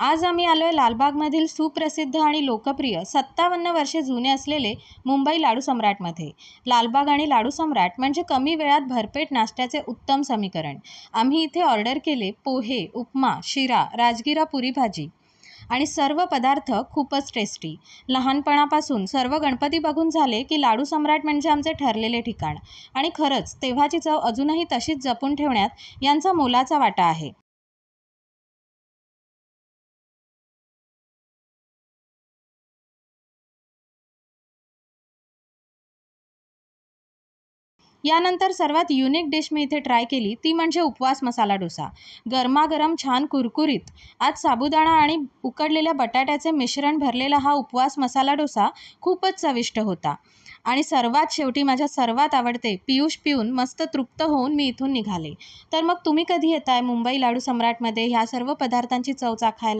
आज आम्ही आलोय लालबागमधील सुप्रसिद्ध आणि लोकप्रिय 57 वर्षे जुने असलेले मुंबई लाडू सम्राटमध्ये. लालबाग आणि लाडू सम्राट म्हणजे कमी वेळात भरपेट नाश्त्याचे उत्तम समीकरण. आम्ही इथे ऑर्डर केले पोहे, उपमा, शिरा, राजगिरा पुरी भाजी आणि सर्व पदार्थ खूपच टेस्टी. लहानपणापासून सर्व गणपती बघून झाले की लाडू सम्राट म्हणजे आमचे ठरलेले ठिकाण. आणि खरंच तेव्हाची चव अजूनही तशीच जपून ठेवण्यात यांचा मोलाचा वाटा आहे. यानंतर सर्वात युनिक डिश मी इथे ट्राय केली ती म्हणजे उपवास मसाला डोसा. गरमागरम छान कुरकुरीत आज साबुदाणा आणि उकडलेल्या बटाट्याचे मिश्रण भरलेला हा उपवास मसाला डोसा खूपच चविष्ट होता. आणि सर्वात शेवटी माझ्या सर्वात आवडते पियुष पिऊन मस्त तृप्त होऊन मी इथून निघाले. तर मग तुम्ही कधी येताय मुंबई लाडू सम्राटमध्ये ह्या सर्व पदार्थांची चव चाखायला?